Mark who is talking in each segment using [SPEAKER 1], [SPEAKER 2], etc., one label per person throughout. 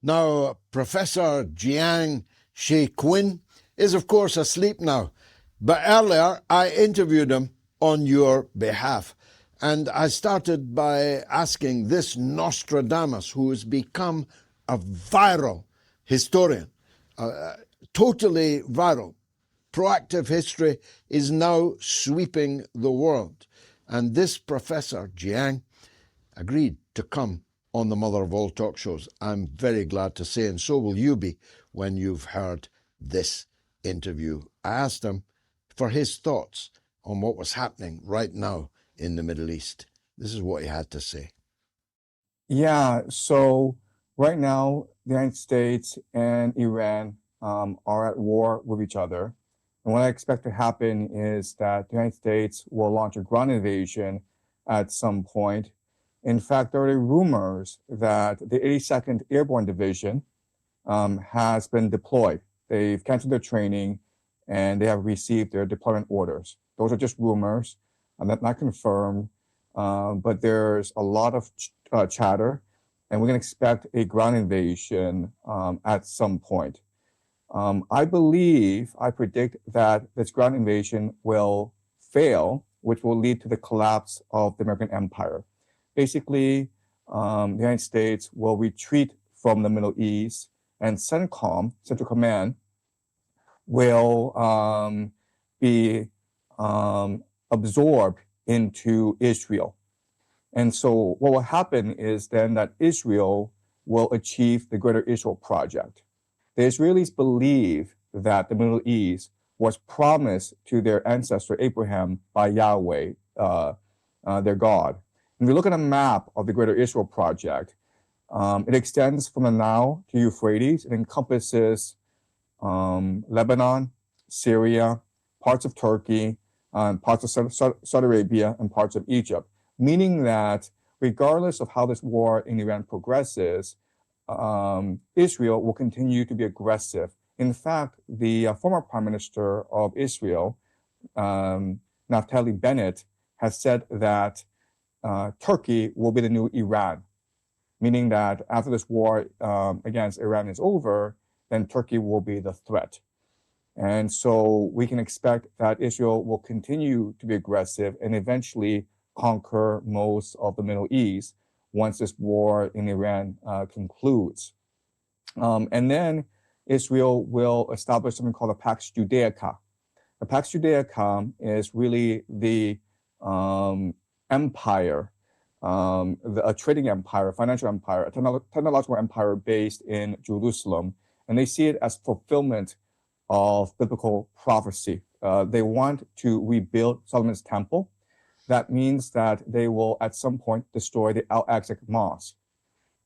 [SPEAKER 1] Now, Professor Jiang Xueqin is, of course, asleep now, but earlier I interviewed him on your behalf. And I started by asking this Nostradamus, who has become a viral historian, totally viral. Proactive history is now sweeping the world. And this Professor Jiang agreed to come on the Mother of All talk shows. I'm very glad to say, and so will you be when you've heard this interview. I asked him for his thoughts on what was happening right now in the Middle East. This is what he had to say.
[SPEAKER 2] Yeah, so right now, the United States and Iran are at war with each other. And what I expect to happen is that the United States will launch a ground invasion at some point. In fact, there are rumors that the 82nd Airborne Division has been deployed. They've canceled their training and they have received their deployment orders. Those are just rumors, not confirmed, but there's a lot of chatter, and we can expect a ground invasion at some point. I predict that this ground invasion will fail, which will lead to the collapse of the American empire. Basically, the United States will retreat from the Middle East, and CENTCOM, Central Command, will be absorbed into Israel. And so what will happen is then that Israel will achieve the Greater Israel Project. The Israelis believe that the Middle East was promised to their ancestor Abraham by Yahweh, their God. When we look at a map of the Greater Israel Project, it extends from the Nile to Euphrates. It encompasses Lebanon, Syria, parts of Turkey, parts of Saudi Arabia, and parts of Egypt, meaning that regardless of how this war in Iran progresses, Israel will continue to be aggressive. In fact, the former Prime Minister of Israel, Naftali Bennett, has said that Turkey will be the new Iran, meaning that after this war against Iran is over, then Turkey will be the threat. And so we can expect that Israel will continue to be aggressive and eventually conquer most of the Middle East once this war in Iran concludes. And then Israel will establish something called the Pax Judaica. The Pax Judaica is really the empire, a trading empire, a financial empire, a technological empire based in Jerusalem. And they see it as fulfillment of biblical prophecy. They want to rebuild Solomon's temple. That means that they will at some point destroy the Al-Aqsa Mosque.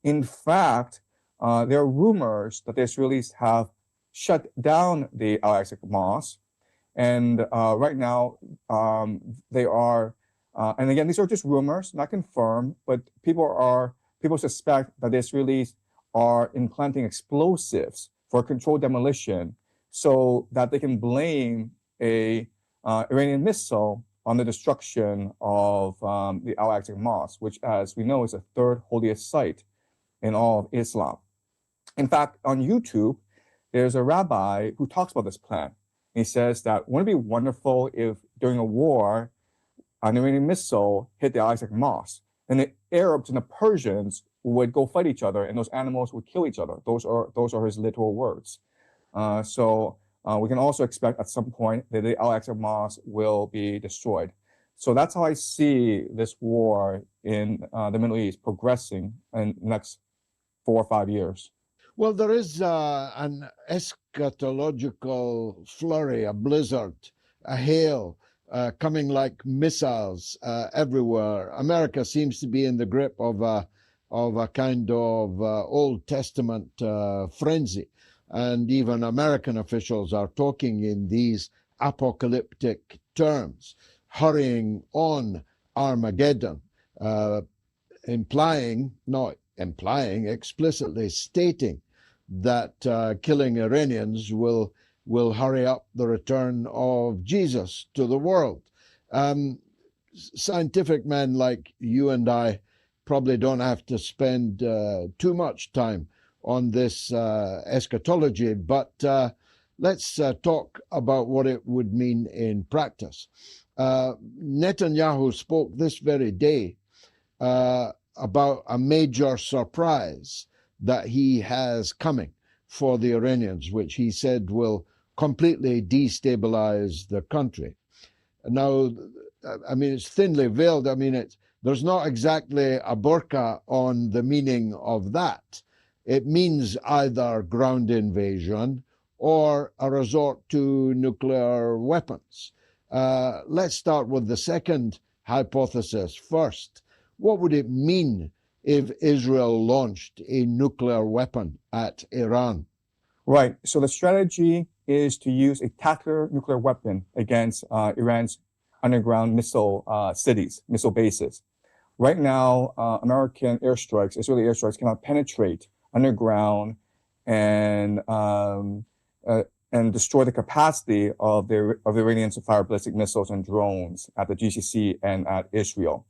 [SPEAKER 2] In fact, there are rumors that the Israelis have shut down the Al-Aqsa Mosque. And right now, they are, and again, these are just rumors, not confirmed, but people suspect that the Israelis are implanting explosives for controlled demolition so that they can blame a Iranian missile on the destruction of the Al-Aqsa Mosque, which, as we know, is the third holiest site in all of Islam. In fact, on YouTube, there's a rabbi who talks about this plan. He says that wouldn't it be wonderful if during a war, an Iranian missile hit the Al-Aqsa Mosque, and the Arabs and the Persians would go fight each other, and those animals would kill each other. Those are his literal words. We can also expect at some point that the Al-Aqsa Mosque will be destroyed. So that's how I see this war in the Middle East progressing in the next 4 or 5 years.
[SPEAKER 1] Well, there is an eschatological flurry, a blizzard, a hail coming like missiles everywhere. America seems to be in the grip of a kind of Old Testament frenzy. And even American officials are talking in these apocalyptic terms, hurrying on Armageddon, explicitly stating that killing Iranians will hurry up the return of Jesus to the world. Scientific men like you and I probably don't have to spend too much time on this eschatology, but let's talk about what it would mean in practice. Netanyahu spoke this very day about a major surprise that he has coming for the Iranians, which he said will completely destabilize the country. Now, I mean, it's thinly veiled. I mean, there's not exactly a burqa on the meaning of that. It means either ground invasion or a resort to nuclear weapons. Let's start with the second hypothesis first. What would it mean if Israel launched a nuclear weapon at Iran?
[SPEAKER 2] Right. So the strategy is to use a tactical nuclear weapon against Iran's underground missile cities, missile bases. Right now, American airstrikes, Israeli airstrikes, cannot penetrate underground and destroy the capacity of the Iranians to fire ballistic missiles and drones at the GCC and at Israel.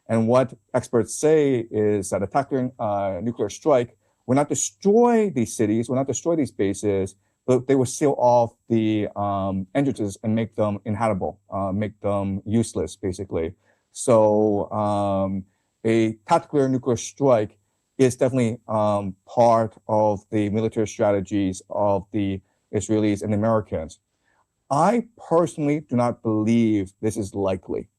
[SPEAKER 2] And what experts say is that a tactical nuclear strike will not destroy these cities, will not destroy these bases, but they will seal off the entrances and make them inhabitable, make them useless, basically. So a tactical nuclear strike is definitely part of the military strategies of the Israelis and the Americans. I personally do not believe this is likely.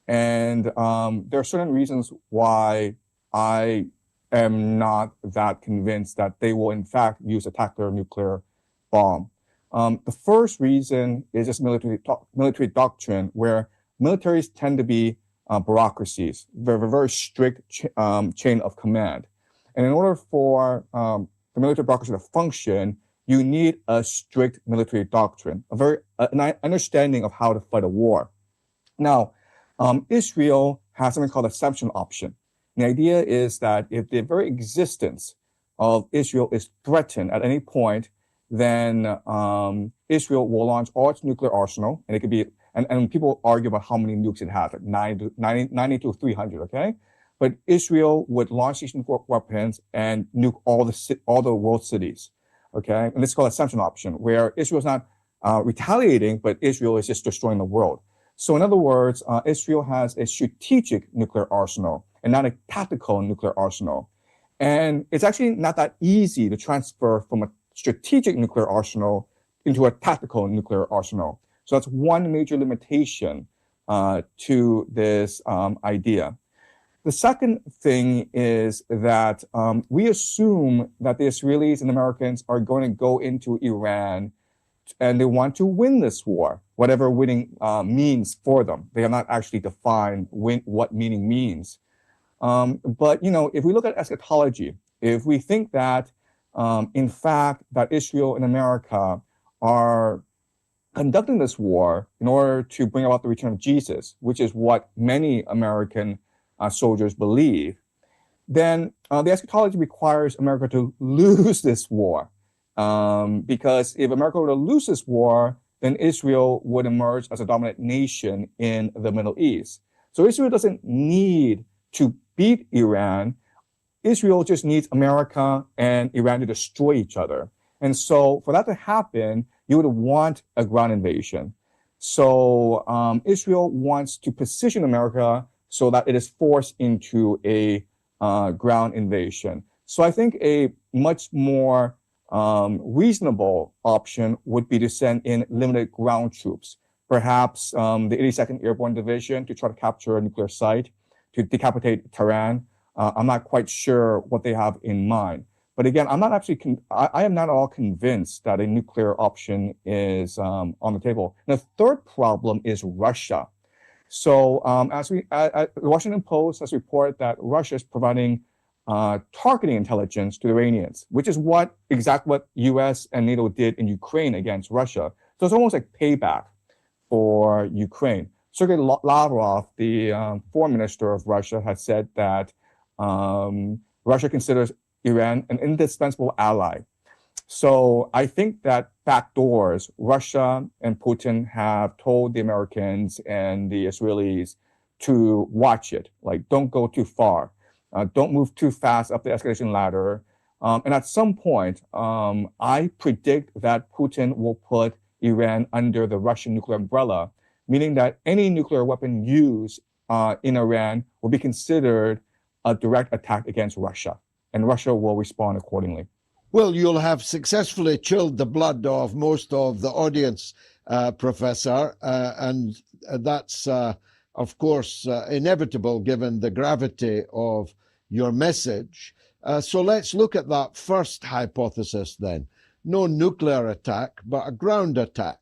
[SPEAKER 2] And there are certain reasons why I am not that convinced that they will in fact use a tactical nuclear bomb. The first reason is just military doctrine, where militaries tend to be bureaucracies, very strict chain of command. And in order for the military bureaucracy to function, you need a strict military doctrine, an understanding of how to fight a war. Now, Israel has something called a exemption option. The idea is that if the very existence of Israel is threatened at any point, then Israel will launch all its nuclear arsenal, and it could be, and people argue about how many nukes it has, like 90 to 300, okay? But Israel would launch these nuclear weapons and nuke all the world cities, okay? And this is called exemption option, where Israel is not retaliating, but Israel is just destroying the world. So in other words, Israel has a strategic nuclear arsenal and not a tactical nuclear arsenal. And it's actually not that easy to transfer from a strategic nuclear arsenal into a tactical nuclear arsenal. So that's one major limitation to this idea. The second thing is that we assume that the Israelis and Americans are going to go into Iran and they want to win this war, whatever winning means for them. They have not actually defined what meaning means. But, you know, if we look at eschatology, if we think that, in fact, that Israel and America are conducting this war in order to bring about the return of Jesus, which is what many American soldiers believe, then the eschatology requires America to lose this war. Because if America were to lose this war, then Israel would emerge as a dominant nation in the Middle East. So Israel doesn't need to beat Iran. Israel just needs America and Iran to destroy each other. And so for that to happen, you would want a ground invasion. So Israel wants to position America so that it is forced into a ground invasion. So I think a much more reasonable option would be to send in limited ground troops, perhaps the 82nd Airborne Division to try to capture a nuclear site, to decapitate Tehran. I'm not quite sure what they have in mind. But again, I'm not actually, I am not at all convinced that a nuclear option is on the table. And the third problem is Russia. So the Washington Post has reported that Russia is providing targeting intelligence to the Iranians, which is exactly what US and NATO did in Ukraine against Russia. So it's almost like payback for Ukraine. Sergei Lavrov, the foreign minister of Russia, has said that Russia considers Iran an indispensable ally. So I think that backdoors, Russia and Putin have told the Americans and the Israelis to watch it, like don't go too far. Don't move too fast up the escalation ladder. And at some point, I predict that Putin will put Iran under the Russian nuclear umbrella, meaning that any nuclear weapon used in Iran will be considered a direct attack against Russia, and Russia will respond accordingly.
[SPEAKER 1] Well, you'll have successfully chilled the blood of most of the audience, Professor, and that's, of course, inevitable given the gravity of your message. So let's look at that first hypothesis then. No nuclear attack, but a ground attack.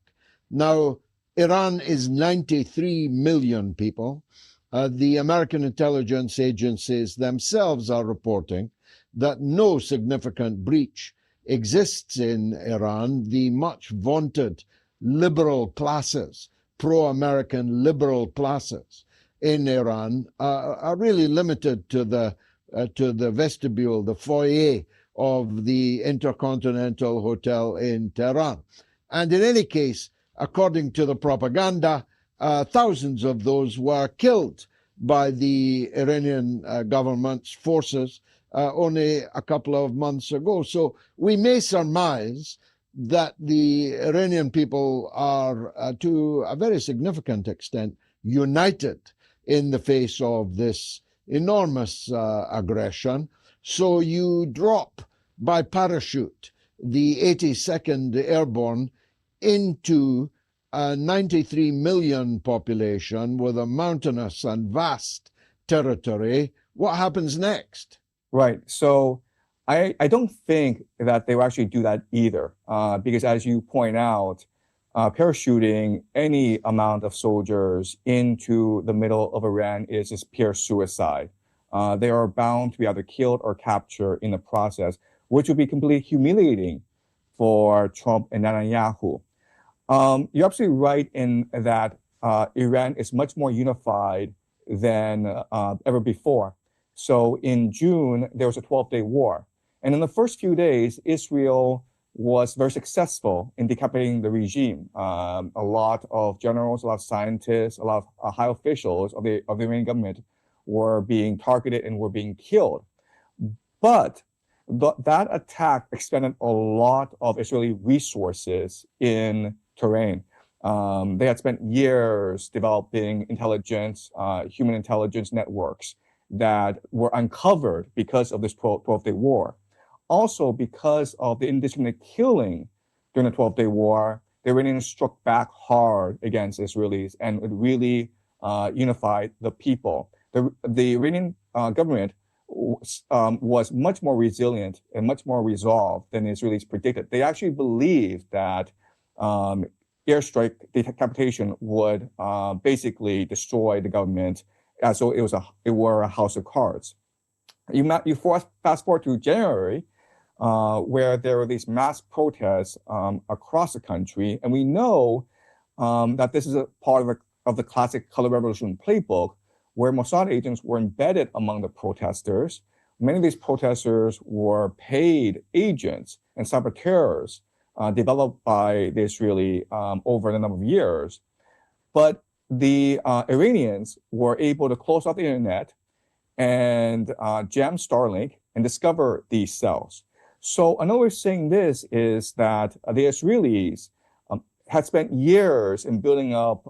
[SPEAKER 1] Now, Iran is 93 million people. The American intelligence agencies themselves are reporting that no significant breach exists in Iran. The much vaunted liberal classes, pro-American liberal classes in Iran are really limited to the vestibule, the foyer of the Intercontinental Hotel in Tehran. And in any case, according to the propaganda, thousands of those were killed by the Iranian government's forces only a couple of months ago. So we may surmise that the Iranian people are, to a very significant extent, united in the face of this enormous aggression. So you drop by parachute the 82nd Airborne into a 93 million population with a mountainous and vast territory. What happens next?
[SPEAKER 2] Right. So I don't think that they will actually do that either, because as you point out, parachuting any amount of soldiers into the middle of Iran is just pure suicide. They are bound to be either killed or captured in the process, which would be completely humiliating for Trump and Netanyahu. You're absolutely right in that Iran is much more unified than ever before. So in June, there was a 12-day war. And in the first few days, Israel was very successful in decapitating the regime. A lot of generals, a lot of scientists, a lot of high officials of the Iranian government were being targeted and were being killed. But that attack expended a lot of Israeli resources in terrain. They had spent years developing intelligence, human intelligence networks that were uncovered because of this 12-day war. Also, because of the indiscriminate killing during the 12-day war, the Iranians struck back hard against Israelis, and it really unified the people. The Iranian government was much more resilient and much more resolved than the Israelis predicted. They actually believed that airstrike decapitation would basically destroy the government, as though it were a house of cards. You fast forward to January, where there were these mass protests across the country, and we know that this is a part of the classic color revolution playbook, where Mossad agents were embedded among the protesters. Many of these protesters were paid agents and saboteurs developed by the Israeli over a number of years. But the Iranians were able to close off the internet and jam Starlink and discover these cells. So another way of saying this is that the Israelis had spent years in building up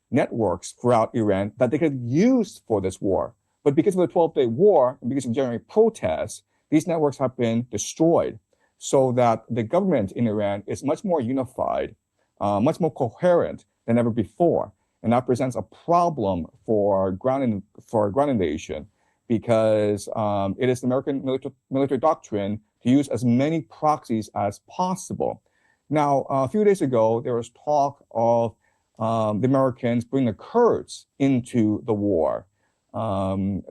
[SPEAKER 2] networks throughout Iran that they could use for this war. But because of the 12-day war and because of January protests, these networks have been destroyed, so that the government in Iran is much more unified, much more coherent than ever before. And that presents a problem for ground invasion, because it is the American military doctrine to use as many proxies as possible. Now, a few days ago, there was talk of the Americans bringing the Kurds into the war from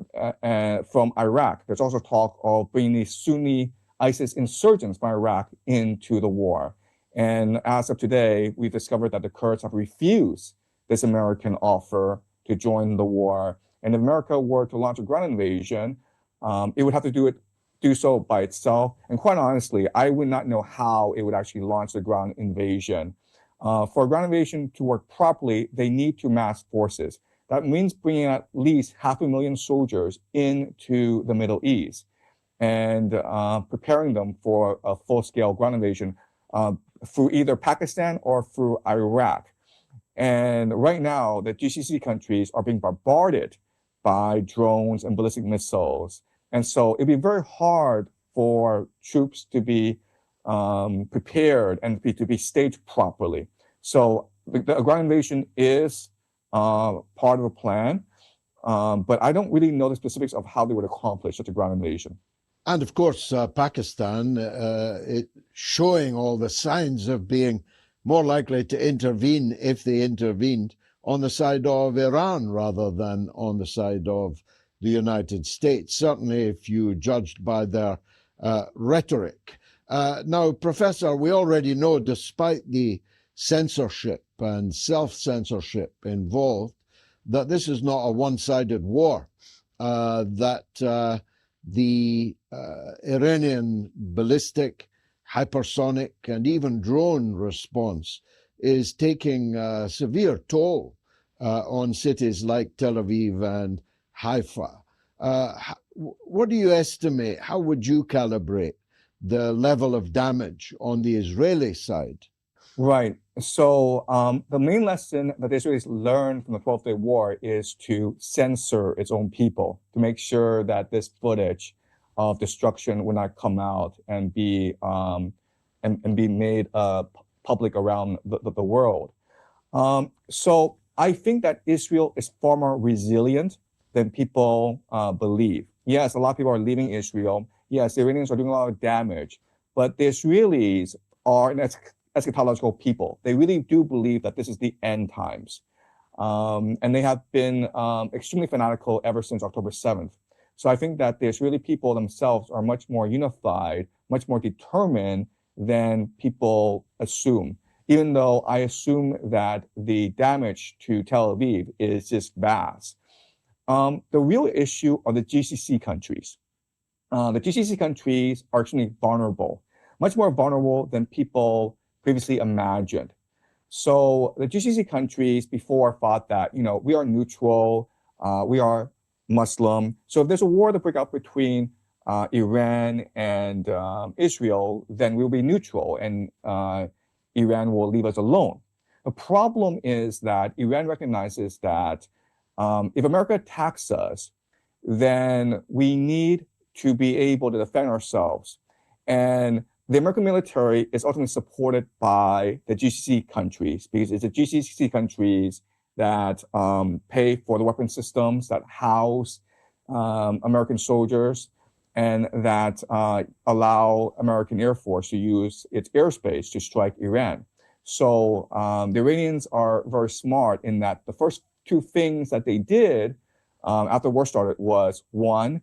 [SPEAKER 2] Iraq. There's also talk of bringing the Sunni ISIS insurgents from Iraq into the war. And as of today, we've discovered that the Kurds have refused this American offer to join the war. And if America were to launch a ground invasion, it would have to do so by itself. And quite honestly, I would not know how it would actually launch the ground invasion. For a ground invasion to work properly, they need to mass forces. That means bringing at least 500,000 soldiers into the Middle East. and preparing them for a full-scale ground invasion through either Pakistan or through Iraq. And right now, the GCC countries are being bombarded by drones and ballistic missiles. And so it'd be very hard for troops to be prepared and to be staged properly. So the ground invasion is part of a plan, but I don't really know the specifics of how they would accomplish such a ground invasion.
[SPEAKER 1] And of course, Pakistan showing all the signs of being more likely to intervene, if they intervened, on the side of Iran rather than on the side of the United States, certainly if you judged by their rhetoric. Now, Professor, we already know, despite the censorship and self-censorship involved, that this is not a one-sided war, that the Iranian ballistic, hypersonic, and even drone response is taking a severe toll on cities like Tel Aviv and Haifa. What do you estimate? How would you calibrate the level of damage on the Israeli side?
[SPEAKER 2] Right. So the main lesson that the Israelis learned from the 12-Day War is to censor its own people, to make sure that this footage of destruction will not come out and be made public around the world. So I think that Israel is far more resilient than people believe. Yes, a lot of people are leaving Israel. Yes, the Iranians are doing a lot of damage, but the Israelis are an eschatological people. They really do believe that this is the end times. And they have been extremely fanatical ever since October 7th. So I think that the Israeli people themselves are much more unified, much more determined than people assume, even though I assume that the damage to Tel Aviv is just vast. The real issue are the GCC countries. The GCC countries are actually vulnerable, much more vulnerable than people previously imagined. So the GCC countries before thought that, we are neutral, we are Muslim. So if there's a war to break out between Iran and Israel, then we'll be neutral and Iran will leave us alone. The problem is that Iran recognizes that if America attacks us, then we need to be able to defend ourselves. And the American military is ultimately supported by the GCC countries, because it's the GCC countries that pay for the weapon systems, that house American soldiers, and that allow American Air Force to use its airspace to strike Iran. So the Iranians are very smart in that the first two things that they did after the war started was, one,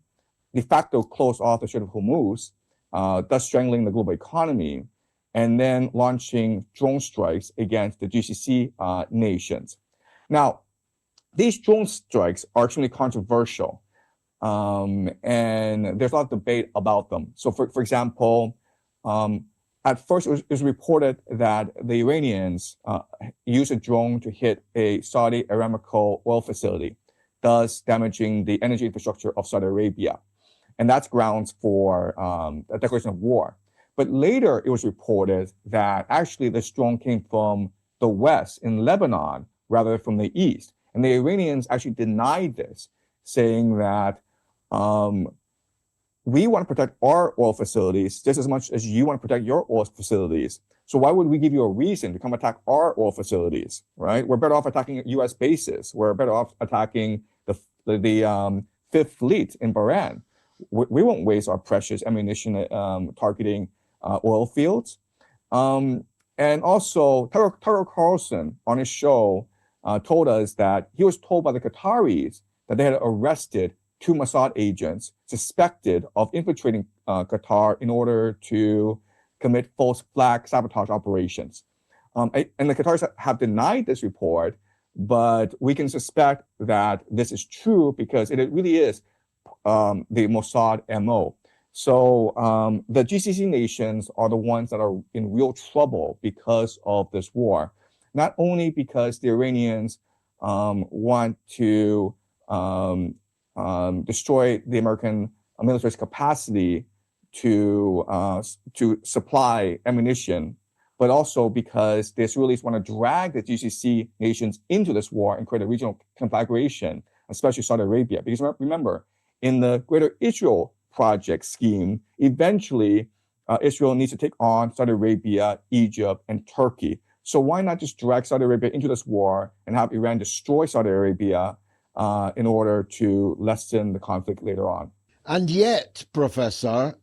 [SPEAKER 2] de facto close off the Strait of Hormuz, thus strangling the global economy, and then launching drone strikes against the GCC nations. Now, these drone strikes are actually controversial, and there's a lot of debate about them. So, for example, at first it was reported that the Iranians used a drone to hit a Saudi Aramco oil facility, thus damaging the energy infrastructure of Saudi Arabia. And that's grounds for a declaration of war. But later it was reported that actually this drone came from the west in Lebanon rather than from the east. And the Iranians actually denied this, saying that we want to protect our oil facilities just as much as you want to protect your oil facilities. So why would we give you a reason to come attack our oil facilities, right? We're better off attacking U.S. bases. We're better off attacking the Fifth Fleet in Bahrain. We won't waste our precious ammunition targeting oil fields. And also, Tucker Carlson on his show told us that he was told by the Qataris that they had arrested 2 Mossad agents suspected of infiltrating Qatar in order to commit false flag sabotage operations. And the Qataris have denied this report, but we can suspect that this is true because it really is the Mossad MO. So the GCC nations are the ones that are in real trouble because of this war, not only because the Iranians want to destroy the American a military's capacity to supply ammunition, but also because the Israelis want to drag the GCC nations into this war and create a regional conflagration, especially Saudi Arabia. Because remember, in the Greater Israel Project scheme, eventually Israel needs to take on Saudi Arabia, Egypt, and Turkey. So why not just drag Saudi Arabia into this war and have Iran destroy Saudi Arabia in order to lessen the conflict later on?
[SPEAKER 1] And yet, Professor,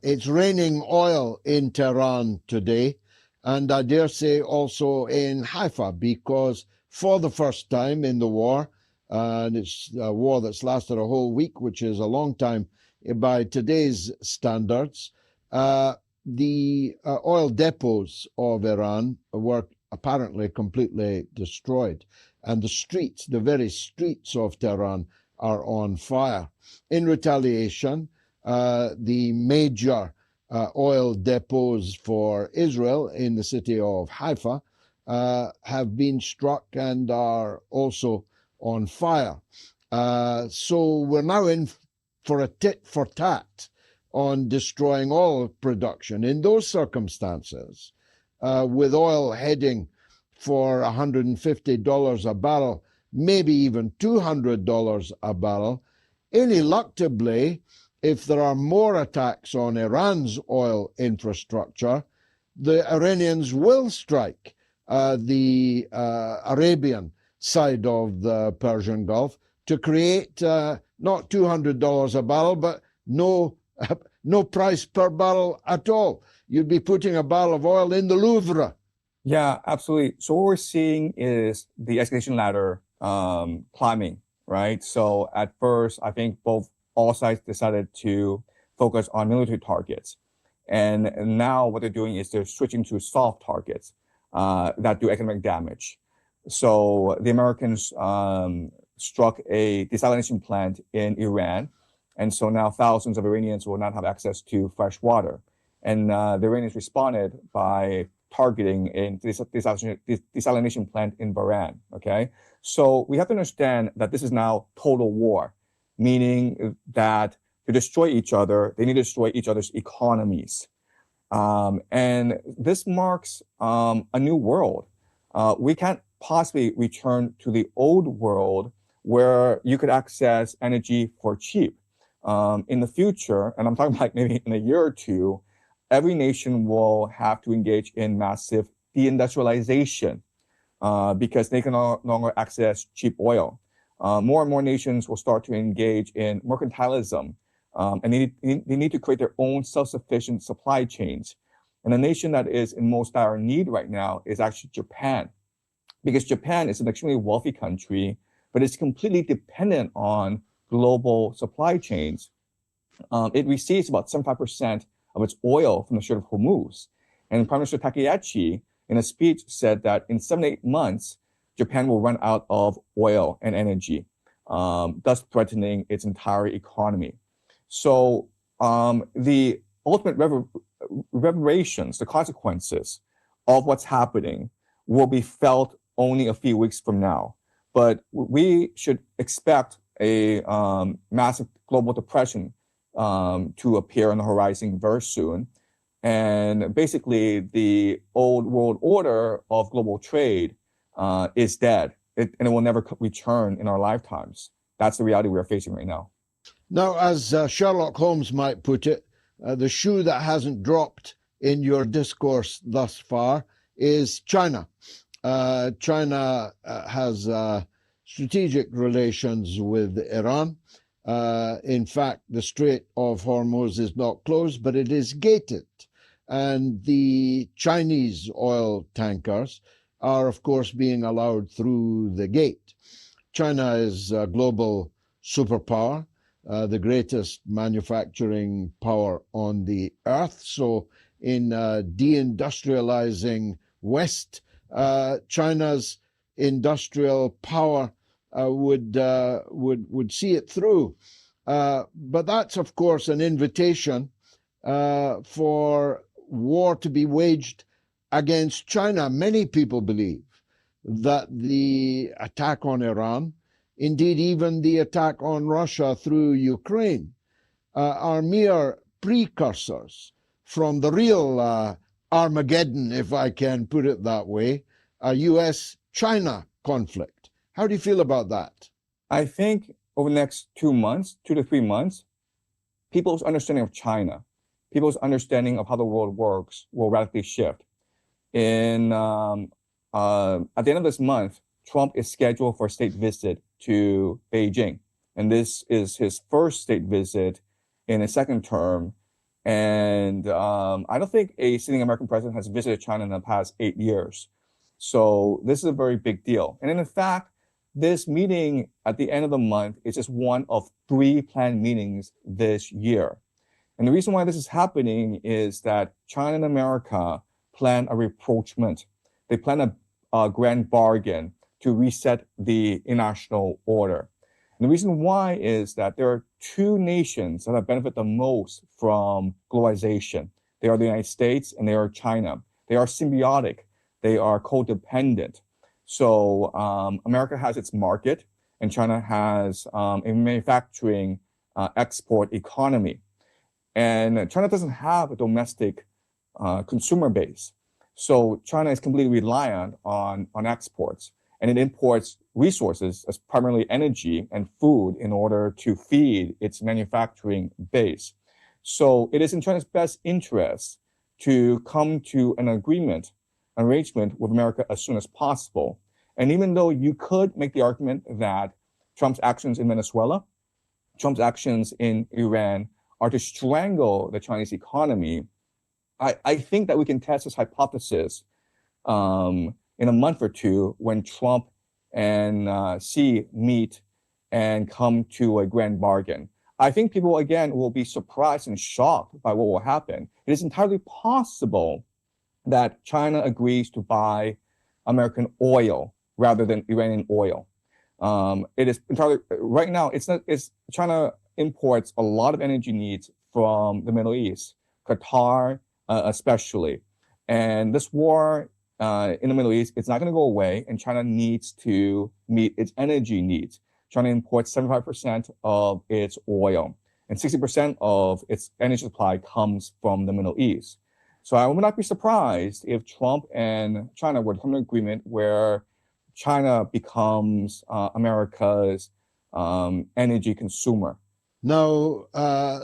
[SPEAKER 1] it's raining oil in Tehran today, and I dare say also in Haifa, because for the first time in the war, and it's a war that's lasted a whole week, which is a long time by today's standards, the oil depots of Iran were apparently completely destroyed, and the streets, the very streets of Tehran, are on fire. In retaliation, the major oil depots for Israel in the city of Haifa have been struck and are also on fire. So we're now in for a tit for tat on destroying oil production. In those circumstances, with oil heading for $150 a barrel, maybe even $200 a barrel, ineluctably, if there are more attacks on Iran's oil infrastructure, the Iranians will strike the Arabian side of the Persian Gulf to create not $200 a barrel, but no price per barrel at all. You'd be putting a barrel of oil in the Louvre.
[SPEAKER 2] Yeah, absolutely. So what we're seeing is the escalation ladder climbing, right? So at first, I think all sides decided to focus on military targets. And now what they're doing is they're switching to soft targets that do economic damage. So the Americans struck a desalination plant in Iran. And so now thousands of Iranians will not have access to fresh water. And the Iranians responded by targeting a desalination plant in Bahrain, okay? So we have to understand that this is now total war, meaning that to destroy each other, they need to destroy each other's economies. And this marks a new world. We can't possibly return to the old world where you could access energy for cheap. In the future, and I'm talking about maybe in a year or two, every nation will have to engage in massive deindustrialization because they can no longer access cheap oil. More and more nations will start to engage in mercantilism, and they need to create their own self-sufficient supply chains. And the nation that is in most dire need right now is actually Japan, because Japan is an extremely wealthy country, but it's completely dependent on global supply chains. It receives about 75% of its oil from the Strait of Hormuz. And Prime Minister Takaichi, in a speech, said that in 7 to 8 months, Japan will run out of oil and energy, thus threatening its entire economy. So the ultimate reverberations, the consequences of what's happening will be felt only a few weeks from now. But we should expect a massive global depression to appear on the horizon very soon. And basically, the old world order of global trade is dead, and it will never return in our lifetimes. That's the reality we are facing right now.
[SPEAKER 1] Now, as Sherlock Holmes might put it, the shoe that hasn't dropped in your discourse thus far is China. China has strategic relations with Iran. In fact, the Strait of Hormuz is not closed, but it is gated. And the Chinese oil tankers are, of course, being allowed through the gate. China is a global superpower, the greatest manufacturing power on the earth. So in deindustrializing West, China's industrial power would see it through. But that's, of course, an invitation for war to be waged against China. Many people believe that the attack on Iran, indeed even the attack on Russia through Ukraine, are mere precursors from the real Armageddon, if I can put it that way, a US-China conflict. How do you feel about that?
[SPEAKER 2] I think over the next 2 months, 2 to 3 months, people's understanding of China, people's understanding of how the world works will radically shift. At the end of this month, Trump is scheduled for a state visit to Beijing. And this is his first state visit in a second term. And I don't think a sitting American president has visited China in the past 8 years. So this is a very big deal. And in fact, this meeting at the end of the month is just one of 3 planned meetings this year. And the reason why this is happening is that China and America plan a rapprochement. They plan a grand bargain to reset the international order. And the reason why is that there are 2 nations that have benefited the most from globalization. They are the United States and they are China. They are symbiotic. They are codependent. So America has its market and China has a manufacturing export economy. And China doesn't have a domestic consumer base. So China is completely reliant on exports, and it imports resources as primarily energy and food in order to feed its manufacturing base. So it is in China's best interest to come to an arrangement with America as soon as possible. And even though you could make the argument that Trump's actions in Venezuela, Trump's actions in Iran are to strangle the Chinese economy, I think that we can test this hypothesis in a month or 2 when Trump and Xi meet and come to a grand bargain. I think people, again, will be surprised and shocked by what will happen. It is entirely possible that China agrees to buy American oil rather than Iranian oil. It is entirely, right now, China imports a lot of energy needs from the Middle East, Qatar, especially. And this war in the Middle East, it's not going to go away, and China needs to meet its energy needs. China imports 75% of its oil, and 60% of its energy supply comes from the Middle East. So I would not be surprised if Trump and China were to come to an agreement where China becomes America's energy consumer.
[SPEAKER 1] Now,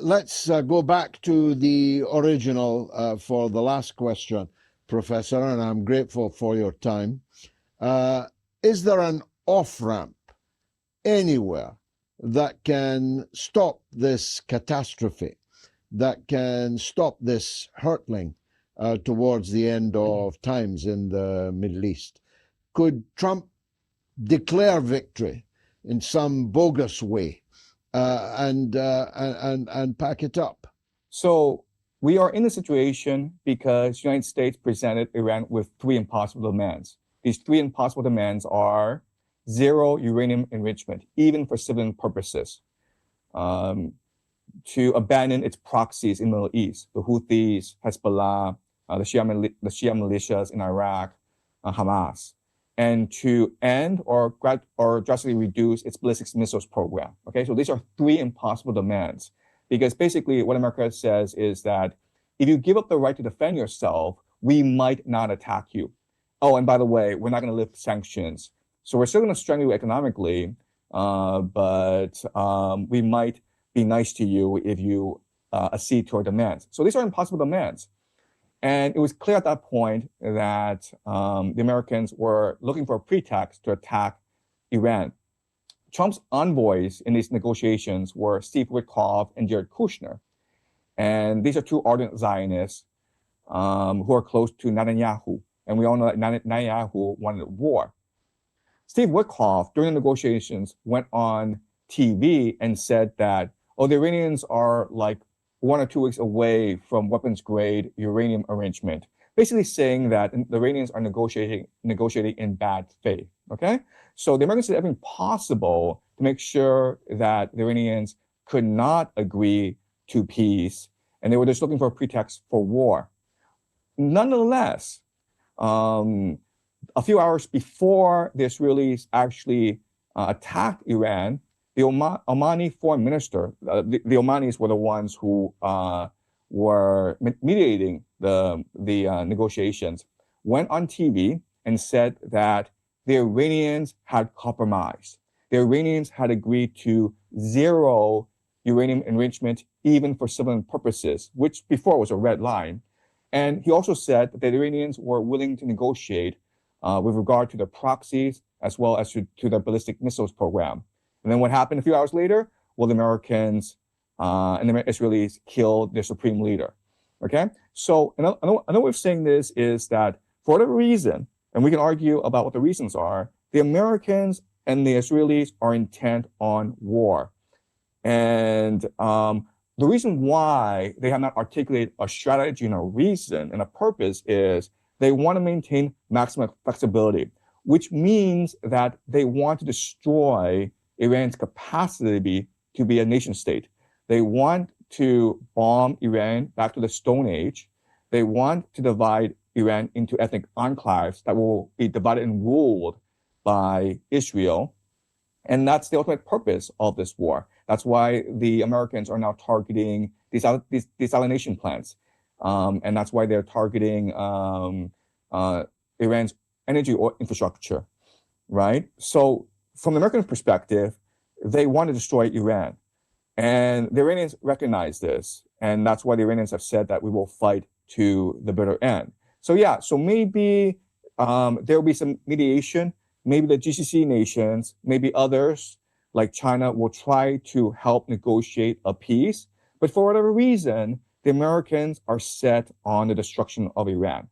[SPEAKER 1] let's go back to the original for the last question, Professor, and I'm grateful for your time. Is there an off-ramp anywhere that can stop this catastrophe, that can stop this hurtling towards the end of times in the Middle East? Could Trump declare victory in some bogus way and pack it up?
[SPEAKER 2] So we are in a situation because the United States presented Iran with 3 impossible demands. These 3 impossible demands are 0 uranium enrichment, even for civilian purposes, to abandon its proxies in the Middle East, the Houthis, Hezbollah, the Shia militias in Iraq, Hamas, and to end or drastically reduce its ballistic missiles program. Okay, so these are 3 impossible demands, because basically what America says is that if you give up the right to defend yourself, we might not attack you. Oh, and by the way, we're not going to lift sanctions. So we're still going to strangle you economically, but we might be nice to you if you accede to our demands. So these are impossible demands. And it was clear at that point that the Americans were looking for a pretext to attack Iran. Trump's envoys in these negotiations were Steve Witkoff and Jared Kushner. And these are 2 ardent Zionists who are close to Netanyahu. And we all know that Netanyahu wanted war. Steve Witkoff, during the negotiations, went on TV and said that, oh, the Iranians are like 1 or 2 weeks away from weapons-grade uranium arrangement, basically saying that the Iranians are negotiating in bad faith, okay? So the Americans did everything possible to make sure that the Iranians could not agree to peace, and they were just looking for a pretext for war. Nonetheless, a few hours before the Israelis actually attacked Iran, the Omani foreign minister, the Omanis were the ones who were mediating the negotiations, went on TV and said that the Iranians had compromised. The Iranians had agreed to zero uranium enrichment, even for civilian purposes, which before was a red line. And he also said that the Iranians were willing to negotiate with regard to their proxies as well as to their ballistic missiles program. And then what happened a few hours later? Well, the Americans and the Israelis killed their supreme leader. Okay? So another way of saying this is that for whatever reason, and we can argue about what the reasons are, the Americans and the Israelis are intent on war. And the reason why they have not articulated a strategy and a reason and a purpose is they want to maintain maximum flexibility, which means that they want to destroy Iran's capacity to be a nation state. They want to bomb Iran back to the Stone Age. They want to divide Iran into ethnic enclaves that will be divided and ruled by Israel. And that's the ultimate purpose of this war. That's why the Americans are now targeting desalination plants. And that's why they're targeting Iran's energy infrastructure, right? So from the American perspective, they want to destroy Iran. And the Iranians recognize this. And that's why the Iranians have said that we will fight to the bitter end. So yeah, so maybe there will be some mediation. Maybe the GCC nations, maybe others like China will try to help negotiate a peace. But for whatever reason, the Americans are set on the destruction of Iran.